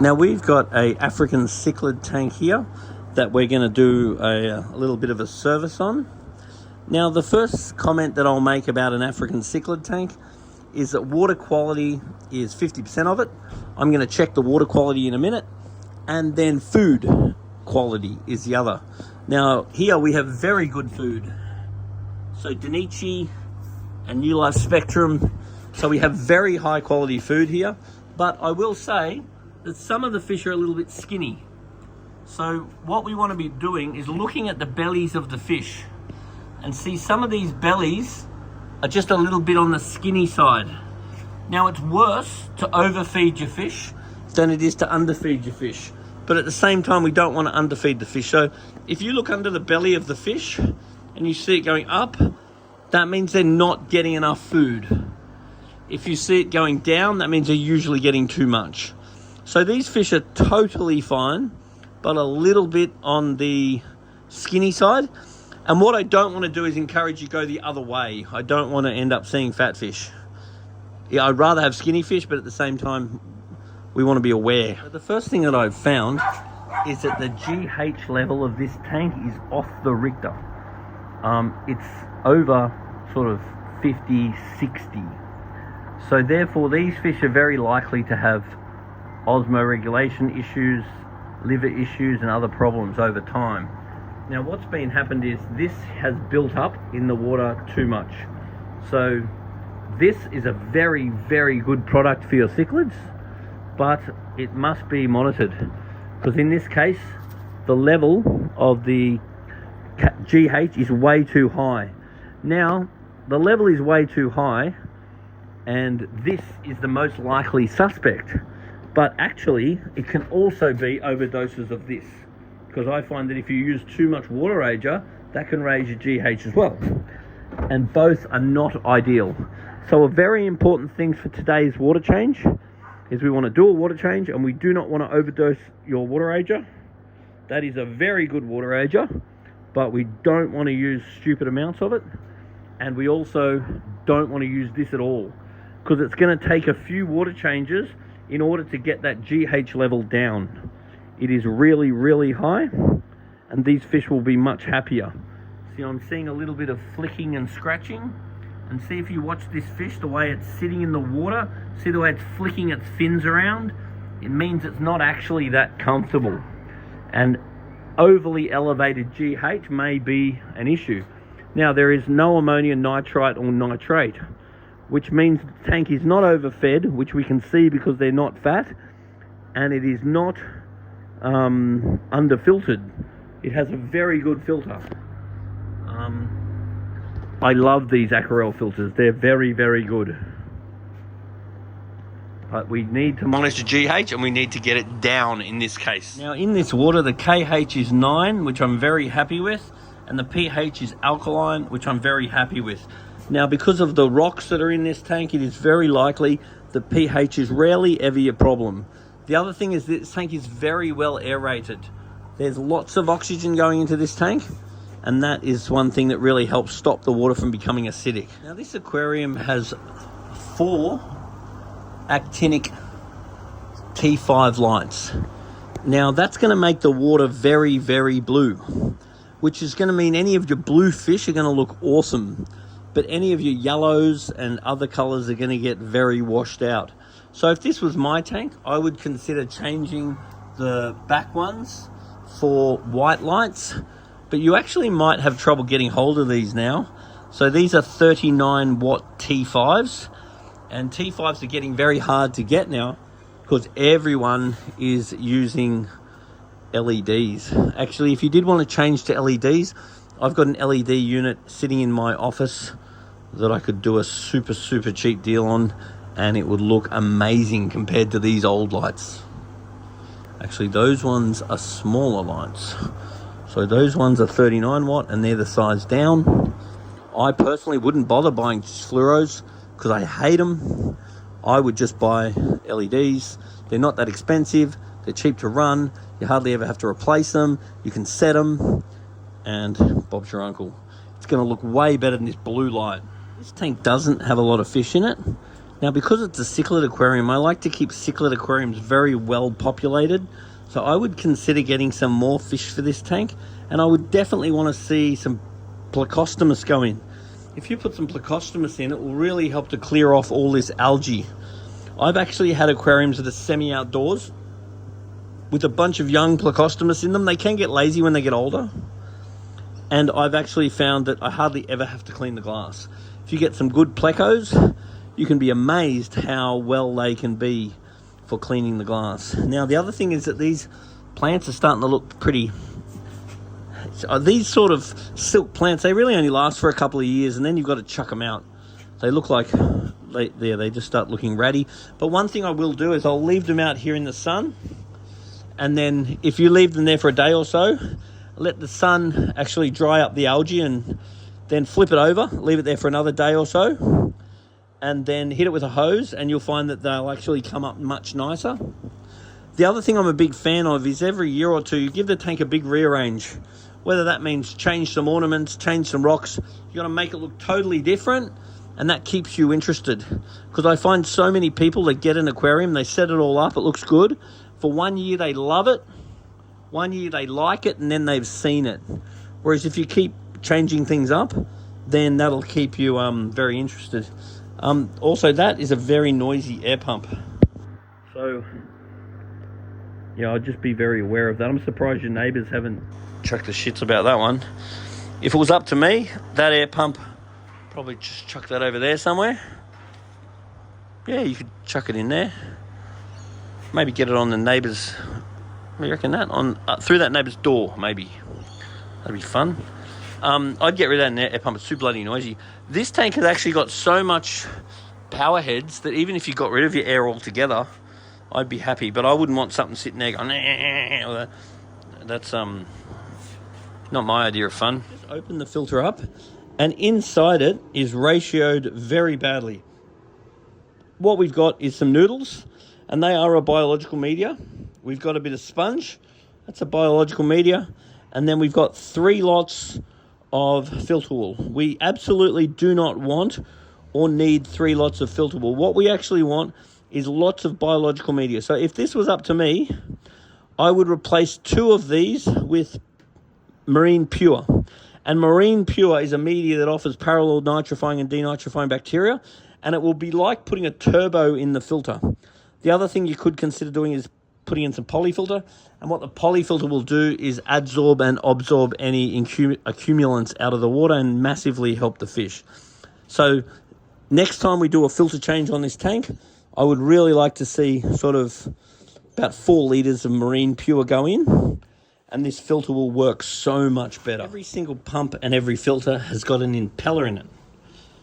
Now we've got a African Cichlid tank here that we're going to do a little bit of a service on. Now the first comment that I'll make about an African Cichlid tank is that water quality is 50% of it. I'm going to check the water quality in a minute, and then food quality is the other. Now here we have very good food. So Danichi and New Life Spectrum. So we have very high quality food here, but I will say that some of the fish are a little bit skinny. So what we want to be doing is looking at the bellies of the fish and see some of these bellies are just a little bit on the skinny side. Now it's worse to overfeed your fish than it is to underfeed your fish. But at the same time, we don't want to underfeed the fish. So if you look under the belly of the fish and you see it going up, that means they're not getting enough food. If you see it going down, that means they're usually getting too much. So these fish are totally fine, but a little bit on the skinny side. And what I don't want to do is encourage you to go the other way. I don't want to end up seeing fat fish. Yeah, I'd rather have skinny fish, but at the same time, we want to be aware. The first thing that I've found is that the GH level of this tank is off the Richter. It's over sort of 50, 60. So therefore, these fish are very likely to have osmoregulation issues, liver issues, and other problems over time. Now what's been happened is this has built up in the water too much. So this is a very, very good product for your cichlids, but it must be monitored, because in this case, the level of the GH is way too high. Now, the level is way too high, and this is the most likely suspect. But actually, it can also be overdoses of this, because I find that if you use too much water ager, that can raise your GH as well. And both are not ideal. So a very important thing for today's water change is we want to do a water change, and we do not want to overdose your water ager. That is a very good water ager, but we don't want to use stupid amounts of it. And we also don't want to use this at all, because it's going to take a few water changes in order to get that GH level down. It is really, really high, and these fish will be much happier. See, I'm seeing a little bit of flicking and scratching, and see if you watch this fish, the way it's sitting in the water, see the way it's flicking its fins around, it means it's not actually that comfortable. And overly elevated GH may be an issue. Now, there is no ammonium nitrite or nitrate, which means the tank is not overfed, which we can see because they're not fat, and it is not underfiltered. It has a very good filter. I love these Aqua filters. They're very, very good. But we need to monitor GH, and we need to get it down in this case. Now in this water, the KH is 9, which I'm very happy with, and the pH is alkaline, which I'm very happy with. Now, because of the rocks that are in this tank, it is very likely the pH is rarely ever a problem. The other thing is this tank is very well aerated. There's lots of oxygen going into this tank, and that is one thing that really helps stop the water from becoming acidic. Now, this aquarium has 4 actinic T5 lights. Now, that's going to make the water very, very blue, which is going to mean any of your blue fish are going to look awesome. But any of your yellows and other colors are going to get very washed out. So if this was my tank, I would consider changing the back ones for white lights, but you actually might have trouble getting hold of these now. So these are 39 watt T5s, and T5s are getting very hard to get now because everyone is using LEDs. Actually, if you did want to change to LEDs, I've got an LED unit sitting in my office that I could do a super, super cheap deal on, and it would look amazing compared to these old lights. Actually, those ones are smaller lights. So those ones are 39 watt, and they're the size down. I personally wouldn't bother buying fluoros because I hate them. I would just buy LEDs. They're not that expensive. They're cheap to run. You hardly ever have to replace them. You can set them, and Bob's your uncle. It's going to look way better than this blue light. This tank doesn't have a lot of fish in it, Now, because it's a cichlid aquarium, I like to keep cichlid aquariums very well populated. So I would consider getting some more fish for this tank, and I would definitely want to see some plecostomus go in. If you put some plecostomus in, it will really help to clear off all this algae. I've actually had aquariums that are semi-outdoors with a bunch of young plecostomus in them. They can get lazy when they get older. And I've actually found that I hardly ever have to clean the glass. If you get some good plecos, you can be amazed how well they can be for cleaning the glass. Now, the other thing is that these plants are starting to look pretty... These sort of silk plants, they really only last for a couple of years, and then you've got to chuck them out. They look like... They just start looking ratty. But one thing I will do is I'll leave them out here in the sun, and then if you leave them there for a day or so, let the sun actually dry up the algae, and then flip it over, leave it there for another day or so, and then hit it with a hose, and you'll find that they'll actually come up much nicer. The other thing I'm a big fan of is every year or two, you give the tank a big rearrange. Whether that means change some ornaments, change some rocks, you got to make it look totally different. And that keeps you interested, because I find so many people that get an aquarium, they set it all up, it looks good. For 1 year, they love it. 1 year, they like it, and then they've seen it. Whereas if you keep changing things up, then that'll keep you very interested. Also, that is a very noisy air pump. So, yeah, I'd just be very aware of that. I'm surprised your neighbours haven't chucked the shits about that one. If it was up to me, that air pump... probably just chuck that over there somewhere. Yeah, you could chuck it in there. Maybe get it on the neighbour's... What do you reckon that? On through that neighbour's door, maybe. That'd be fun. I'd get rid of that air pump. It's too bloody noisy. This tank has actually got so much power heads that even if you got rid of your air altogether, I'd be happy. But I wouldn't want something sitting there going... Or that. That's not my idea of fun. Just open the filter up, and inside it is ratioed very badly. What we've got is some noodles, and they are a biological media. We've got a bit of sponge, that's a biological media, and then we've got 3 lots of filter wool. We absolutely do not want or need 3 lots of filter wool. What we actually want is lots of biological media. So if this was up to me, I would replace 2 of these with Marine Pure. And Marine Pure is a media that offers parallel nitrifying and denitrifying bacteria, and it will be like putting a turbo in the filter. The other thing you could consider doing is putting in some polyfilter, and what the polyfilter will do is adsorb and absorb any accumulants out of the water and massively help the fish. So next time we do a filter change on this tank, I would really like to see sort of about 4 litres of Marine Pure go in, and this filter will work so much better. Every single pump and every filter has got an impeller in it.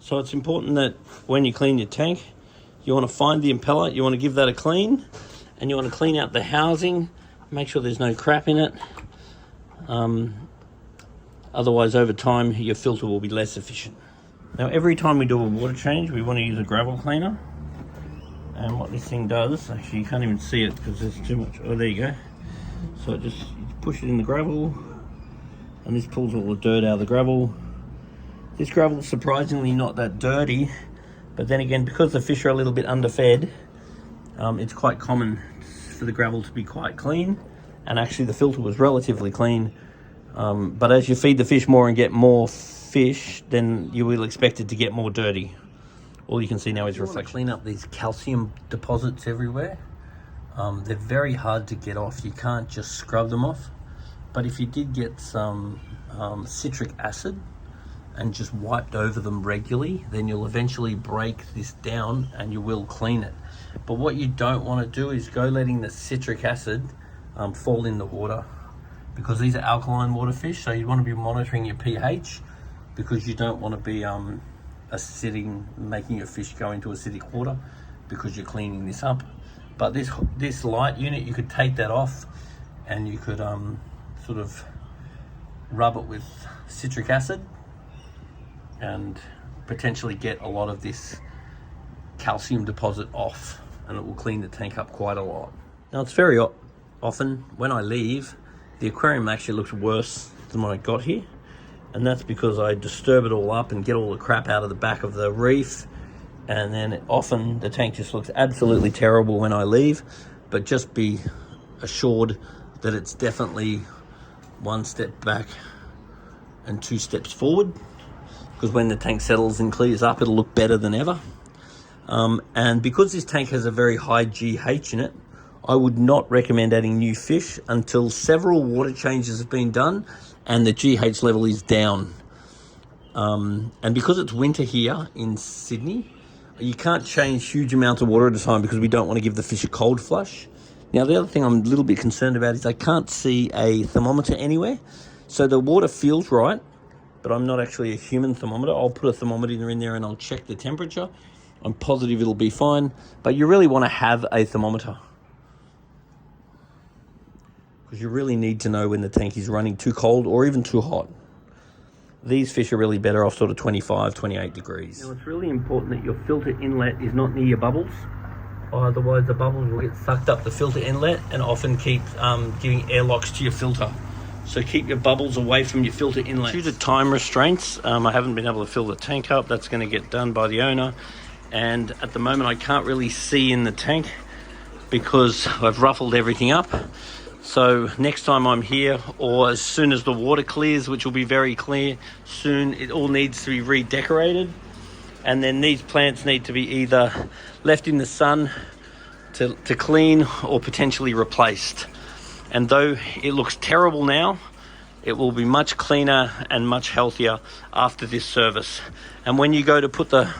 So it's important that when you clean your tank, you want to find the impeller, you want to give that a clean, and you want to clean out the housing, make sure there's no crap in it. Otherwise, over time, your filter will be less efficient. Now, every time we do a water change, we want to use a gravel cleaner. And what this thing does, actually you can't even see it because there's too much. Oh, there you go. So it just, you push it in the gravel, and this pulls all the dirt out of the gravel. This gravel is surprisingly not that dirty, but then again, because the fish are a little bit underfed, it's quite common for the gravel to be quite clean, and actually the filter was relatively clean. But as you feed the fish more and get more fish, then you will expect it to get more dirty. All you can see now is reflection. Clean up these calcium deposits everywhere. They're very hard to get off. You can't just scrub them off. But if you did get some citric acid and just wiped over them regularly, then you'll eventually break this down and you will clean it. But what you don't want to do is go letting the citric acid fall in the water, because these are alkaline water fish, so you want to be monitoring your pH, because you don't want to be making your fish go into acidic water because you're cleaning this up. But this light unit, you could take that off and you could sort of rub it with citric acid and potentially get a lot of this calcium deposit off, and it will clean the tank up quite a lot. Now, it's very often when I leave, the aquarium actually looks worse than what I got here, and that's because I disturb it all up and get all the crap out of the back of the reef, and then often the tank just looks absolutely terrible when I leave, but just be assured that it's definitely 1 step back and 2 steps forward, because when the tank settles and clears up, it'll look better than ever. And because this tank has a very high GH in it, I would not recommend adding new fish until several water changes have been done and the GH level is down. And because it's winter here in Sydney, you can't change huge amounts of water at a time because we don't want to give the fish a cold flush. Now, the other thing I'm a little bit concerned about is I can't see a thermometer anywhere. So the water feels right, but I'm not actually a human thermometer. I'll put a thermometer in there and I'll check the temperature. I'm positive it'll be fine, but you really want to have a thermometer, because you really need to know when the tank is running too cold or even too hot. These fish are really better off sort of 25, 28 degrees. Now, it's really important that your filter inlet is not near your bubbles. Otherwise, the bubbles will get sucked up the filter inlet and often keep giving airlocks to your filter. So keep your bubbles away from your filter inlet. Due to time restraints, I haven't been able to fill the tank up. That's going to get done by the owner. And at the moment, I can't really see in the tank because I've ruffled everything up. So next time I'm here, or as soon as the water clears, which will be very clear soon, it all needs to be redecorated. And then these plants need to be either left in the sun to clean or potentially replaced. And though it looks terrible now, it will be much cleaner and much healthier after this service. And when you go to put the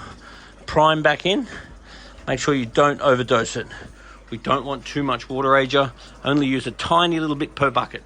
prime back in, make sure you don't overdose it. We don't want too much water ager. Only use a tiny little bit per bucket.